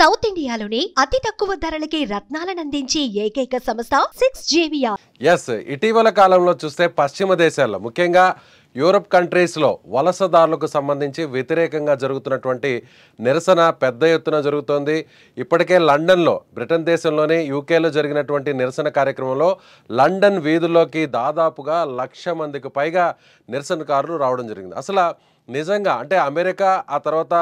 South ఇండియాలోనే అతి తక్కువ ధరలకి రత్నాలనందించే ఏకైక సంస్థ 6JVR. ఇటీవల కాలంలో చూస్తే పశ్చిమ దేశాల్లో ముఖ్యంగా యూరప్ కంట్రీస్లో వలసదారులకు సంబంధించి వ్యతిరేకంగా జరుగుతున్నటువంటి నిరసన పెద్ద ఎత్తున జరుగుతోంది. ఇప్పటికే లండన్లో బ్రిటన్ దేశంలోని యూకేలో జరిగినటువంటి నిరసన కార్యక్రమంలో లండన్ వీధుల్లోకి దాదాపుగా 1,00,000 మందికి పైగా నిరసనకారులు రావడం జరిగింది. అసలు నిజంగా అంటే అమెరికా, ఆ తర్వాత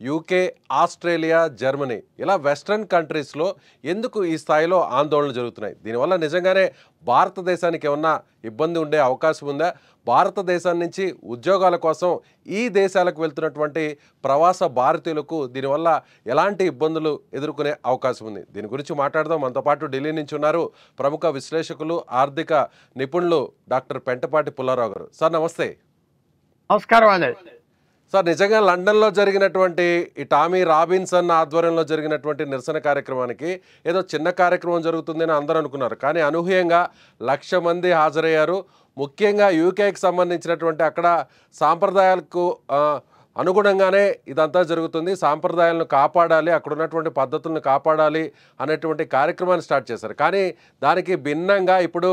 యూకే, ఆస్ట్రేలియా, జర్మనీ ఇలా వెస్ట్రన్ కంట్రీస్లో ఎందుకు ఈ స్థాయిలో ఆందోళనలు జరుగుతున్నాయి? దీనివల్ల నిజంగానే భారతదేశానికి ఏమన్నా ఇబ్బంది ఉండే అవకాశం ఉందా? భారతదేశం నుంచి ఉద్యోగాల కోసం ఈ దేశాలకు వెళ్తున్నటువంటి ప్రవాస భారతీయులకు దీనివల్ల ఎలాంటి ఇబ్బందులు ఎదుర్కొనే అవకాశం ఉంది? దీని గురించి మాట్లాడదాం. మనతో పాటు ఢిల్లీ నుంచి ఉన్నారు ప్రముఖ విశ్లేషకులు, ఆర్థిక నిపుణులు డాక్టర్ పెంటపాటి పుల్లారావు గారు. సార్ నమస్తే. నమస్కారం అండి. సార్, నిజంగా లండన్లో జరిగినటువంటి ఈ టామీ రాబిన్సన్ ఆధ్వర్యంలో జరిగినటువంటి నిరసన కార్యక్రమానికి ఏదో చిన్న కార్యక్రమం జరుగుతుందని అందరూ అనుకున్నారు. కానీ అనూహ్యంగా 1,00,000 మంది హాజరయ్యారు. ముఖ్యంగా యూకేకి సంబంధించినటువంటి అక్కడ సాంప్రదాయాలకు అనుగుణంగానే ఇదంతా జరుగుతుంది. సాంప్రదాయాలను కాపాడాలి, అక్కడ ఉన్నటువంటి పద్ధతులను కాపాడాలి అనేటువంటి కార్యక్రమాన్ని స్టార్ట్ చేశారు. కానీ దానికి భిన్నంగా ఇప్పుడు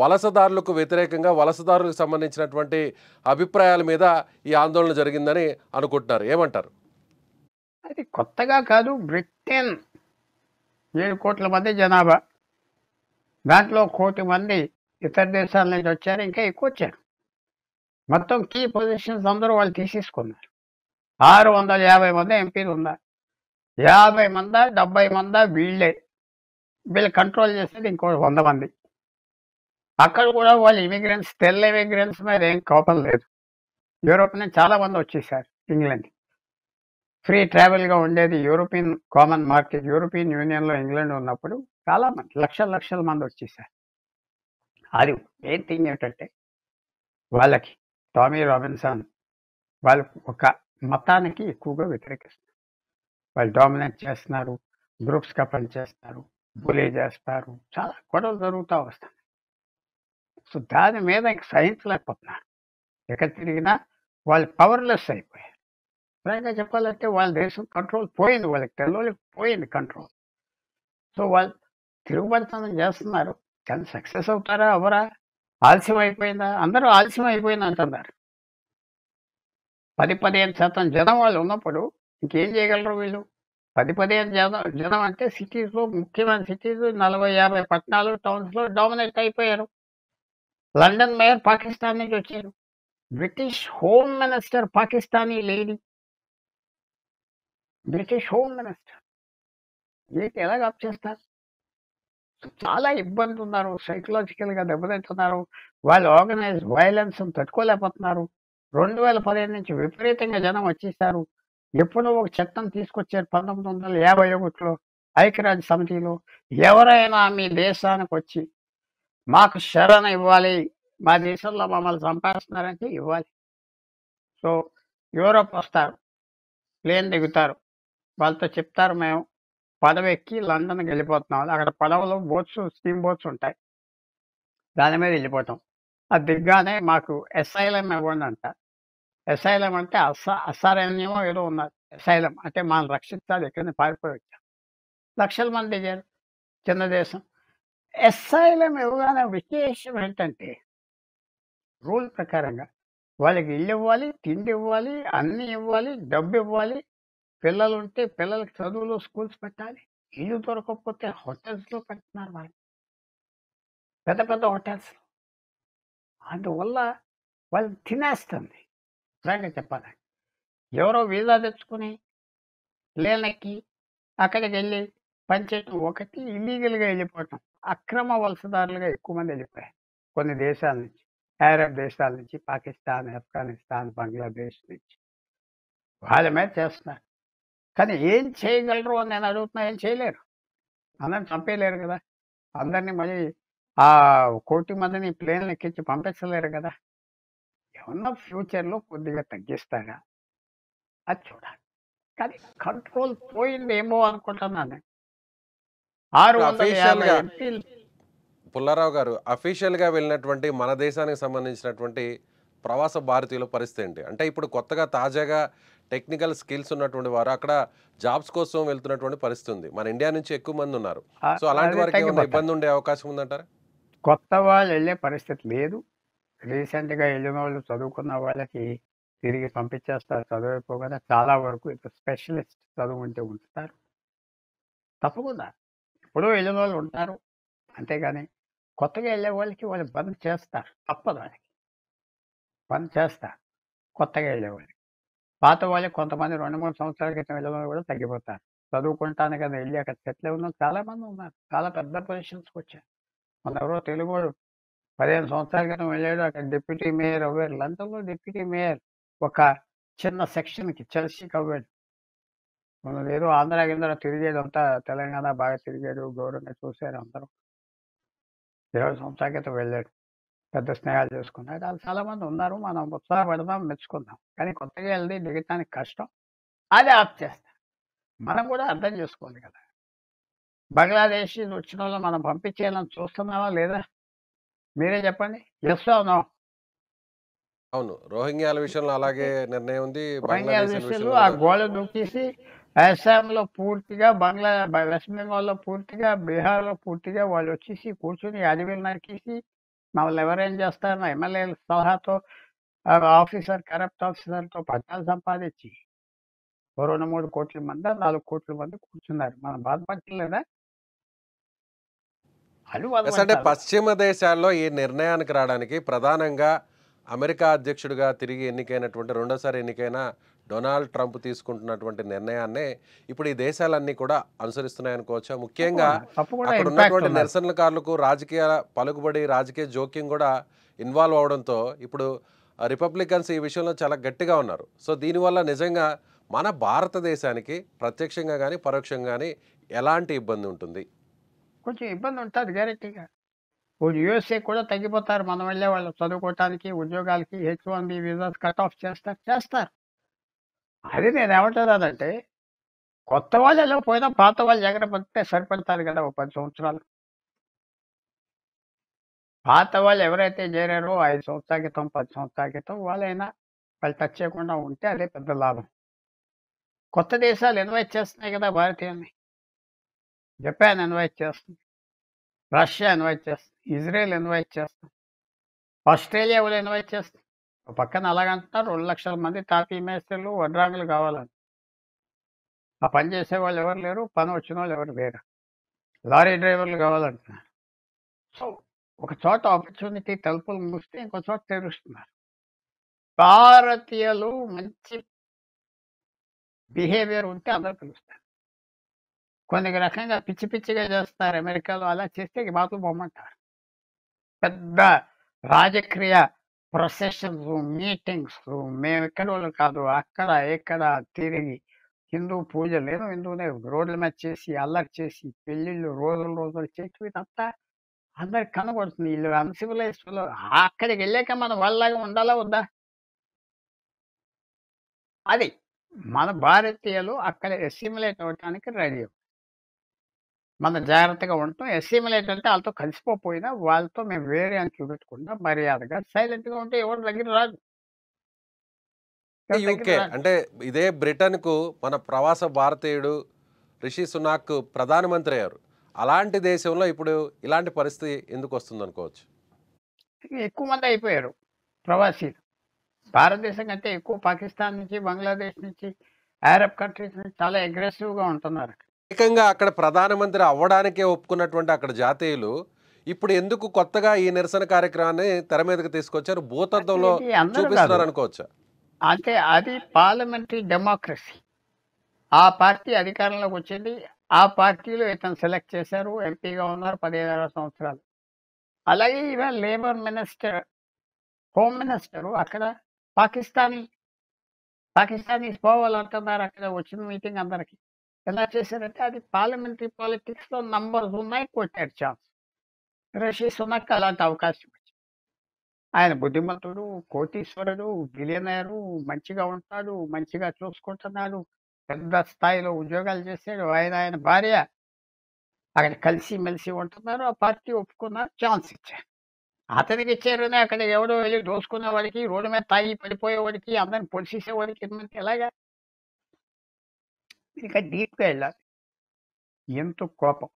వలసదారులకు వ్యతిరేకంగా వలసదారులకు సంబంధించినటువంటి అభిప్రాయాల మీద ఈ ఆందోళన జరిగిందని అనుకుంటున్నారు. ఏమంటారు? అది కొత్తగా కాదు. బ్రిటన్ 7 కోట్ల మంది జనాభా, దాంట్లో 1 కోటి మంది ఇతర దేశాల నుంచి వచ్చారు, ఇంకా ఎక్కువ వచ్చారు. మొత్తం కీ పొజిషన్స్ అందరూ వాళ్ళు తీసేసుకున్నారు. 650 మంది ఎంపీలు ఉన్నారు. 50 మందా 70 మందా వీళ్ళు కంట్రోల్ చేసేది ఇంకో 100 మంది. అక్కడ కూడా వాళ్ళు ఇమిగ్రెంట్స్, తెల్ల ఇమిగ్రెంట్స్ మీద ఏం కోపం లేదు. యూరోప్ నుంచి చాలా మంది వచ్చేసారు ఇంగ్లాండ్. ఫ్రీ ట్రావెల్గా ఉండేది యూరోపియన్ కామన్ మార్కెట్, యూరోపియన్ యూనియన్లో ఇంగ్లాండ్ ఉన్నప్పుడు చాలా మంది, లక్షల మంది వచ్చేసారు. అది మెయిన్ థింగ్ ఏంటంటే వాళ్ళకి టామీ రాబిన్సన్ వాళ్ళు ఒక మతానికి ఎక్కువగా వ్యతిరేకిస్తారు. వాళ్ళు డామినేట్ చేస్తున్నారు, గ్రూప్స్గా పనిచేస్తారు, బులీ చేస్తారు, చాలా గొడవలు జరుగుతూ వస్తాయి. సో దాని మీద ఇంక సహించలేకపోతున్నారు. ఎక్కడ తిరిగినా వాళ్ళు పవర్లెస్ అయిపోయారు. ఫ్రాంక్గా చెప్పాలంటే వాళ్ళ దేశం కంట్రోల్ పోయింది, వాళ్ళకి తెల్లకి పోయింది కంట్రోల్. సో వాళ్ళు తిరుగుబడితనం చేస్తున్నారు. కానీ సక్సెస్ అవుతారా అవరా? ఆలస్యం అయిపోయిందా? అందరూ ఆలస్యం అయిపోయింది అంటున్నారు. 10-15% జనం వాళ్ళు ఉన్నప్పుడు ఇంకేం చేయగలరు వీళ్ళు? 10-15 జనం అంటే సిటీస్లో, ముఖ్యమైన సిటీస్ 40-50 పట్టణాలు, టౌన్స్లో డామినేట్ అయిపోయారు. లండన్ మేయర్ పాకిస్తాన్ నుంచి వచ్చారు. British home minister Pakistani lady, British home minister. వీటి ఎలాగ అప్ చేస్తారు? చాలా ఇబ్బంది ఉన్నారు, సైకలాజికల్గా దెబ్బతింటున్నారు. వాళ్ళు ఆర్గనైజ్డ్ వైలెన్స్ తట్టుకోలేకపోతున్నారు. 2015 నుంచి విపరీతంగా జనం వచ్చేసారు. ఎప్పుడో ఒక చట్టం తీసుకొచ్చారు 1951లో ఐక్యరాజ్య సమితిలో, ఎవరైనా మీ దేశానికి వచ్చి మాకు శరణ ఇవ్వాలి, మా దేశంలో మమ్మల్ని చంపేస్తున్నారంటే ఇవ్వాలి. సో యూరోప్ వస్తారు, ప్లేన్ దిగుతారు, వాళ్ళతో చెప్తారు మేము పడవ ఎక్కి లండన్కి వెళ్ళిపోతున్నాం. అక్కడ పడవలో బోట్స్, స్టీమ్ బోట్స్ ఉంటాయి, దాని మీద వెళ్ళిపోతాం. అది దిగ్గానే మాకు అసైలం ఇవ్వండి అంట. అసైలం అంటే అసారణ్యమో ఏదో ఉన్నది. అసైలం అంటే మనం రక్షించాలి, ఎక్కడిని పారిపోయి వచ్చాం. 1,00,000 మంది దిగారు, చిన్న దేశం. అసైలం ఇవ్వగానే విశేషం ఏంటంటే రూల్ ప్రకారంగా వాళ్ళకి ఇల్లు ఇవ్వాలి, తిండి ఇవ్వాలి, అన్నీ ఇవ్వాలి, డబ్బు ఇవ్వాలి. పిల్లలు ఉంటే పిల్లలకి చదువులు, స్కూల్స్ పెట్టాలి. ఇల్లు దొరకకపోతే హోటల్స్లో పెడుతున్నారు వాళ్ళు, పెద్ద పెద్ద హోటల్స్. అందువల్ల వాళ్ళు తినేస్తుంది. ఫ్రాంక్గా చెప్పాలి, ఎవరో వీసా తెచ్చుకుని ప్లేనెక్కి అక్కడికి వెళ్ళి పనిచేయటం ఒకటి, ఇల్లీగల్గా వెళ్ళిపోవటం, అక్రమ వలసదారులుగా ఎక్కువ మంది వెళ్ళిపోయారు కొన్ని దేశాల నుంచి, అరబ్ దేశాల నుంచి, పాకిస్తాన్, ఆఫ్ఘనిస్తాన్, బంగ్లాదేశ్ నుంచి. వాళ్ళ మీద చేస్తున్నారు. కానీ ఏం చేయగలరు అని నేను అడుగుతున్నా. ఏం చేయలేరు. అందరిని చంపేయలేరు కదా. అందరినీ మళ్ళీ ఆ 1 కోటి మందిని ప్లేన్లు ఎక్కించి పంపించలేరు కదా. ఏమన్నా ఫ్యూచర్లో కొద్దిగా తగ్గిస్తారా అది చూడాలి. కానీ కంట్రోల్ పోయిందేమో అనుకుంటున్నాను. 650 ఎంపీలు. పుల్లారావు గారు, అఫీషియల్గా వెళ్ళినటువంటి మన దేశానికి సంబంధించినటువంటి ప్రవాస భారతీయుల పరిస్థితి ఏంటి? అంటే ఇప్పుడు కొత్తగా తాజాగా టెక్నికల్ స్కిల్స్ ఉన్నటువంటి వారు అక్కడ జాబ్స్ కోసం వెళ్తున్నటువంటి పరిస్థితి ఉంది. మన ఇండియా నుంచి ఎక్కువ మంది ఉన్నారు. సో అలాంటి అది వారికి ఏమైనా తగ్గిపోతారు. ఇబ్బంది ఉండే అవకాశం ఉందంటారా? కొత్త వాళ్ళు వెళ్ళే పరిస్థితి లేదు. రీసెంట్గా వెళ్ళిన వాళ్ళు చదువుకున్న వాళ్ళకి తిరిగి పంపించేస్తారు. చదువు అయిపోగానే చాలా వరకు ఇప్పుడు స్పెషలిస్ట్ చదువు ఉంటే ఉంచుతారు. తప్పకుండా ఇప్పుడు వెళ్ళిన వాళ్ళు ఉంటారు. అంతేగాని కొత్తగా వెళ్ళే వాళ్ళకి వాళ్ళు బంద్ చేస్తారు. తప్పదు వాళ్ళకి బంద్ చేస్తారు కొత్తగా వెళ్ళే వాళ్ళకి. పాత వాళ్ళకి కొంతమంది 2-3 సంవత్సరాల క్రితం వెళ్ళిన వాళ్ళు కూడా తగ్గిపోతారు. చదువుకుంటానికి కదా వెళ్ళి అక్కడ సెటిల్ అయిన వాళ్ళు చాలా మంది ఉన్నారు. చాలా పెద్ద పొజిషన్స్కి వచ్చారు. మన ఎవరో తెలుగువాడు 15 సంవత్సరాల క్రితం వెళ్ళాడు. అక్కడ డిప్యూటీ మేయర్ అవ్వాడు. లండన్లో డిప్యూటీ మేయర్ ఒక చిన్న సెక్షన్కి చెల్సీకి అవ్వాడు. మనం ఏదో ఆంధ్ర కింద తిరిగేది అంతా తెలంగాణ బాగా తిరిగాడు. గౌరవంగా చూశారు అందరూ. 20 సంవత్సరాల క్రితం వెళ్ళాడు. పెద్ద స్నేహాలు చేసుకున్నాడు. వాళ్ళు చాలా మంది ఉన్నారు. మనం ఉత్సాహపడదాం, మెచ్చుకుందాం. కానీ కొత్తగా వెళ్ళి దిగటానికి కష్టం. అది ఆప్ చేస్తాం. మనం కూడా అర్థం చేసుకోవాలి కదా. బంగ్లాదేశ్ వచ్చిన వాళ్ళు మనం పంపించేయాలని చూస్తున్నావా లేదా? మీరే చెప్పండి. Yes or no? అవును, రోహింగ్యాల విషయంలో అలాగే నిర్ణయం ఉంది. రోహింగ్యాల బంగ్లాదేశ్ విషయంలో విషయంలో ఆ కూడా గోడ దూకేసి అస్సాంలో పూర్తిగా వెస్ట్ బెంగాల్లో పూర్తిగా బీహార్లో పూర్తిగా వాళ్ళు వచ్చేసి కూర్చొని అడవిలు నరికేసి మమ్మల్ని ఎవరేం చేస్తారు నా ఎమ్మెల్యేల సలహాతో ఆఫీసర్ కరప్ట్ ఆఫీసర్తో పట్టాలు సంపాదించి 2-3 కోట్ల మంది 4 కోట్ల మంది కూర్చున్నారు. మనం బాధపడలేదా? అది ఎస్, అంటే బాధపడతారు. పశ్చిమ దేశాల్లో ఈ నిర్ణయానికి రావడానికి ప్రధానంగా అమెరికా అధ్యక్షుడిగా తిరిగి ఎన్నికైనటువంటి రెండోసారి ఎన్నికైన డొనాల్డ్ ట్రంప్ తీసుకుంటున్నటువంటి నిర్ణయాన్నే ఇప్పుడు ఈ దేశాలన్నీ కూడా అనుసరిస్తున్నాయనుకోవచ్చా? ముఖ్యంగా తప్పకుండా అక్కడ ఇంపాక్ట్ ఉన్నటువంటి ఉన్నది. నిరసనకారులకు రాజకీయ పలుకుబడి, రాజకీయ జోక్యం కూడా ఇన్వాల్వ్ అవడంతో ఇప్పుడు రిపబ్లికన్స్ ఈ విషయంలో చాలా గట్టిగా ఉన్నారు. సో దీనివల్ల నిజంగా మన భారతదేశానికి ప్రత్యక్షంగా కానీ పరోక్షంగా కానీ ఎలాంటి ఇబ్బంది ఉంటుంది? కొంచెం ఇబ్బంది ఉంటుంది గ్యారెంటీగా. ఇప్పుడు యూఎస్ఏ కూడా తగ్గిపోతారు. మనం వెళ్ళే వాళ్ళు చదువుకోవటానికి, ఉద్యోగాలకి H1B వీసాస్ కట్ ఆఫ్ చేస్తారు. అది నేను ఏమంటున్నానంటే కొత్త వాళ్ళు వెళ్ళకపోయినా పాత వాళ్ళు ఎక్కడ పడితే సరిపడతారు కదా. ఓ 10 సంవత్సరాలు పాత వాళ్ళు ఎవరైతే చేరారో 5 సంవత్సరాల క్రితం 10 సంవత్సరాల క్రితం వాళ్ళు టచ్ చేయకుండా ఉంటే అదే పెద్ద లాభం. కొత్త దేశాలు ఇన్వైట్ చేస్తున్నాయి కదా భారతీయుల్ని. జపాన్ ఇన్వైట్ చేస్తుంది, రష్యా ఇన్వైట్ చేస్తుంది, ఇజ్రాయెల్ ఇన్వైట్ చేస్తుంది, ఆస్ట్రేలియా కూడా ఇన్వైట్ చేస్తుంది. ఒక పక్కన అలాగంటున్నారు 2 లక్షల మంది తాపీ మేస్త్రీలు వడ్రాంగులు కావాలని. ఆ పని చేసే వాళ్ళు ఎవరు లేరు, పని వచ్చిన వాళ్ళు ఎవరు లేరు. లారీ డ్రైవర్లు కావాలంటున్నారు. సో ఒక చోట ఆపర్చునిటీ తలుపులు మూస్తే ఇంకో చోట తెరుస్తున్నారు. భారతీయులు మంచి బిహేవియర్ ఉంటే అందరూ పిలుస్తారు. కొన్ని రకంగా పిచ్చి పిచ్చిగా చేస్తారు అమెరికాలో. అలా చేస్తే బాతులు బొమ్మంటారు. పెద్ద రాజకీయ ప్రొసెషన్స్, మీటింగ్స్, మేము ఇక్కడ వాళ్ళు కాదు అక్కడ ఇక్కడ తిరిగి హిందూ పూజ లేదు, హిందూనే రోడ్ల మీద చేసి అల్లరి చేసి పెళ్ళిళ్ళు రోజులు చేసి ఇదంతా అందరికి కనబడుతుంది. వీళ్ళు అన్సివిలైజ్ అక్కడికి వెళ్ళాక మనం వాళ్ళలాగా ఉండాలా వద్దా? అది మన భారతీయులు అక్కడ ఎస్సిమిలేట్ అవ్వటానికి రెడీ. మనం జాగ్రత్తగా ఉంటాం. ఎస్సిమిలేట్ అంటే వాళ్ళతో కలిసిపోయినా వాళ్ళతో మేము వేరే అని చూపెట్టకుండా మర్యాదగా సైలెంట్గా ఉంటే ఎవరు దగ్గర రాదు. ఎవరి దగ్గర యూకే రాదు. అంటే ఇదే బ్రిటన్కు మన ప్రవాస భారతీయుడు రిషి సునాక్ ప్రధానమంత్రి అయ్యారు. అలాంటి దేశంలో ఇప్పుడు ఇలాంటి పరిస్థితి ఎందుకు వస్తుంది అనుకోవచ్చు? ఎక్కువ మంది అయిపోయారు ప్రవాసీలు. భారతదేశం కంటే ఎక్కువ పాకిస్తాన్ నుంచి, బంగ్లాదేశ్ నుంచి, అరబ్ కంట్రీస్ నుంచి చాలా అగ్రెసివ్గా ఉంటున్నారు. ఏకంగా అక్కడ ప్రధానమంత్రి అవ్వడానికే ఒప్పుకున్నటువంటి అక్కడ జాతీయులు ఇప్పుడు ఎందుకు కొత్తగా ఈ నిరసన కార్యక్రమాన్ని తెర మీదకి తీసుకొచ్చారు? భూతత్వంలో ఇది అందరూ చూపిస్తున్నారు కాదు. అనుకోవచ్చా? అంటే అది పార్లమెంటరీ డెమోక్రసీ. ఆ పార్టీ అధికారంలోకి వచ్చింది. ఆ పార్టీలో ఇతను సెలెక్ట్ చేశారు. ఎంపీగా ఉన్నారు 15 సంవత్సరాలు. అలాగే ఇవాళ లేబర్ మినిస్టర్, హోమ్ మినిస్టరు అక్కడ పాకిస్తానీస్ పోవాలంటున్నారు. అక్కడ వచ్చిన మీటింగ్ అందరికి ఎలా చేశారంటే అది పార్లమెంటరీ పాలిటిక్స్లో నంబర్స్ ఉన్నాయి, కొట్టారు ఛాన్స్. రిషి సునక్ అలాంటి అవకాశం వచ్చింది. ఆయన బుద్ధిమంతుడు, కోటీశ్వరుడు, బిలియనరు, మంచిగా ఉంటాడు, మంచిగా చూసుకుంటున్నాడు, పెద్ద స్థాయిలో ఉద్యోగాలు చేశాడు. ఆయన భార్య అక్కడ కలిసి మెలిసి ఉంటున్నారు. ఆ పార్టీ ఒప్పుకున్నారు, ఛాన్స్ ఇచ్చారు. అతనికి ఇచ్చారని అక్కడ ఎవడో వెళ్ళి దోసుకునే వాడికి, రోడ్డు మీద తాగి పడిపోయేవాడికి, అందరిని పొడిచేసేవాడికి ఇవ్వమంటే ఎలాగా? ఇంకా డీప్గా వెళ్ళాలి. ఎంతో కోపం.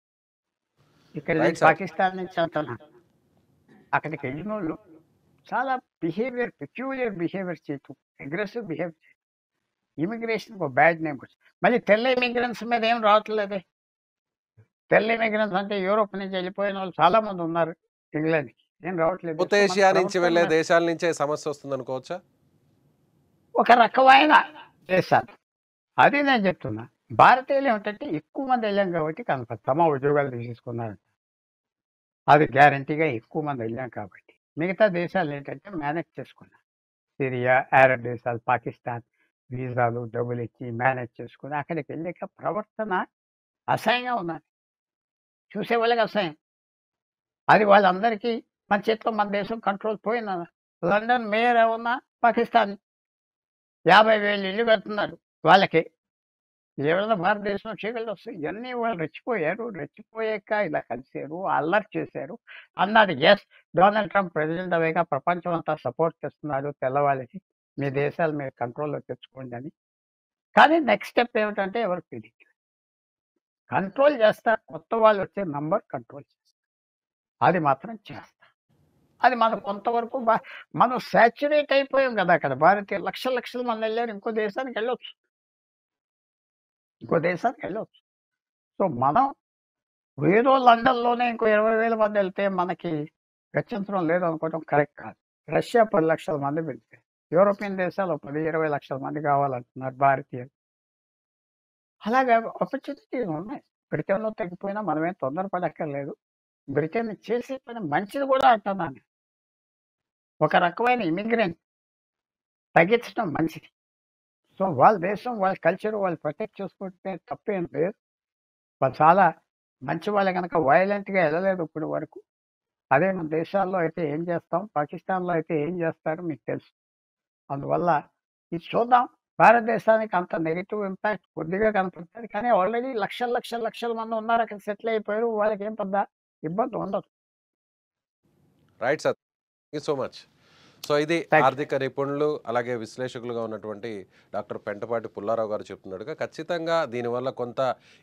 ఇక్కడ రైట్ నేను సార్. పాకిస్తాన్ నుంచి అంటున్నాను. అక్కడికి వెళ్ళినోళ్ళు చాలా పెక్యూలియర్ బిహేవియర్ చేయటం, అగ్రెసివ్ బిహేవ్ చేయటం. ఇమిగ్రేషన్‌కి ఒక బ్యాడ్ నేమ్ వచ్చింది. మళ్ళీ తెల్ల ఇమిగ్రెంట్స్ మీద ఏం రావట్లేదే. తెల్ల ఇమిగ్రెంట్స్ అంటే యూరోప్ నుంచి వెళ్ళిపోయిన వాళ్ళు చాలా మంది ఉన్నారు ఇంగ్లాండ్‌కి. ఏం రావట్లేదు. సౌత్ సో, మన ఏషియా నుంచి ప్రవర్తన వెళ్ళే మీద దేశాల నుంచే సమస్య వస్తుంది అనుకోవచ్చా? ఒక రకమైన దేశాలు. అది నేను చెప్తున్నా. భారతీయులు ఏమిటంటే ఎక్కువ మంది వెళ్ళాం కాబట్టి కనపడదు. తమ ఉద్యోగాలు తీసేసుకున్నారు. అది గ్యారంటీగా ఎక్కువ మంది వెళ్ళాం కాబట్టి. మిగతా దేశాలు ఏంటంటే మేనేజ్ చేసుకున్నాం. సిరియా, అరబ్ దేశాలు, పాకిస్తాన్ వీసాలు డబ్బులిచ్చి మేనేజ్ చేసుకొని అక్కడికి వెళ్ళాక ప్రవర్తన అసహ్యంగా ఉన్నది. చూసే వాళ్ళకి అసహ్యం. అది వాళ్ళందరికీ మన చేతిలో మన దేశం కంట్రోల్ పోయిందన్న. లండన్ మేయర్ ఏమన్నా పాకిస్తానీ. 50,000 ఇల్లు కడుతున్నారు వాళ్ళకి. ఎవరైనా భారతదేశంలో చీకట్లు వస్తాయి. ఇవన్నీ వాళ్ళు రెచ్చిపోయారు. రెచ్చిపోయాక ఇలా కలిసారు, అల్లరి చేశారు. అన్నారు ఎస్, డొనాల్డ్ ట్రంప్ ప్రెసిడెంట్ అయ్యాక ప్రపంచం అంతా సపోర్ట్ చేస్తున్నాడు తెల్లవాళ్ళకి. మీ దేశాలు మీరు కంట్రోల్‌లో తెచ్చుకోండి అని. కానీ నెక్స్ట్ స్టెప్ ఏమిటంటే ఎవరికి తెలియదు. కంట్రోల్ చేస్తారు. కొత్త వాళ్ళు వచ్చే నంబర్ కంట్రోల్ చేస్తారు. అది మాత్రం చేస్తారు. అది మనం కొంతవరకు మనం సాచురేట్ అయిపోయాం కదా అక్కడ. భారతీయులు లక్షల లక్షల మంది వెళ్ళారు. ఇంకో దేశానికి వెళ్ళొచ్చు. సో, మనం ఏదో లండన్‌లోనే ఇంకో 20,000 మంది వెళ్తే మనకి గత్యంతరం లేదనుకోవడం కరెక్ట్ కాదు. రష్యా 10 లక్షల మంది వెళ్తే, యూరోపియన్ దేశాలు 10, 20 లక్షల మంది కావాలంటున్నారు భారతీయులు. అలాగా ఆపర్చునిటీస్ ఉన్నాయి. బ్రిటన్‌లో తగ్గిపోయినా మనమేం తొందరపడక్కర్లేదు. బ్రిటన్ చేసే పని మంచిది కూడా అంటున్నాను. ఒక రకమైన ఇమిగ్రెంట్ తగ్గించడం మంచిది. సో, వాళ్ళ దేశం, వాళ్ళ కల్చర్ వాళ్ళు ప్రొటెక్ట్ చేసుకుంటే తప్పేం లేదు. వాళ్ళు చాలా మంచి వాళ్ళే గనక వయలెంట్‌గా వెళ్ళలేదు ఇప్పటి వరకు. అదే మన దేశాల్లో అయితే ఏం చేస్తాం, పాకిస్తాన్‌లో అయితే ఏం చేస్తారో మీకు తెలుసు. అందువల్ల ఇది చూద్దాం. భారతదేశానికి అంత నెగెటివ్ ఇంపాక్ట్ కొద్దిగా కనపడుతుంది. కానీ ఆల్రెడీ లక్షల, లక్షల, లక్షల మంది ఉన్నారు. అక్కడ సెటిల్ అయిపోయారు. వాళ్ళకేం పెద్ద ఇబ్బంది ఉండదు. Right sir. Thank you so much. So ఇది థ్యాంక్ యూ. ఆర్థిక నిపుణులు అలాగే విశ్లేషకులుగా ఉన్నటువంటి డాక్టర్ పెంటపాటి పుల్లారావు గారు చెప్తున్నట్టుగా ఖచ్చితంగా దీనివల్ల కొంత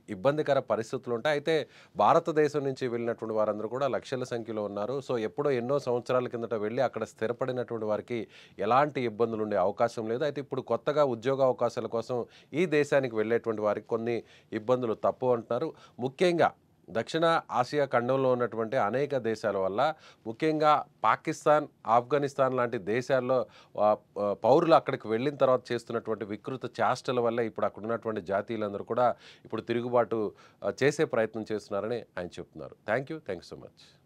ఇబ్బందికర పరిస్థితులు ఉంటాయి. అయితే భారతదేశం నుంచి వెళ్ళినటువంటి వారందరూ కూడా లక్షల సంఖ్యలో ఉన్నారు. సో ఎప్పుడో ఎన్నో సంవత్సరాల కిందట వెళ్ళి అక్కడ స్థిరపడినటువంటి వారికి ఎలాంటి ఇబ్బందులు ఉండే అవకాశం లేదు. అయితే ఇప్పుడు కొత్తగా ఉద్యోగ అవకాశాల కోసం ఈ దేశానికి వెళ్ళేటువంటి వారికి కొన్ని ఇబ్బందులు తప్పు అంటున్నారు. ముఖ్యంగా దక్షిణ ఆసియా ఖండంలో ఉన్నటువంటి అనేక దేశాల వల్ల ముఖ్యంగా పాకిస్తాన్, ఆఫ్ఘనిస్తాన్ లాంటి దేశాల్లో పౌరులు అక్కడికి వెళ్ళిన తర్వాత చేస్తున్నటువంటి వికృత చేష్టల వల్ల ఇప్పుడు అక్కడ ఉన్నటువంటి జాతీయులందరూ కూడా ఇప్పుడు తిరుగుబాటు చేసే ప్రయత్నం చేస్తున్నారని ఆయన చెప్తున్నారు. Thank you so much.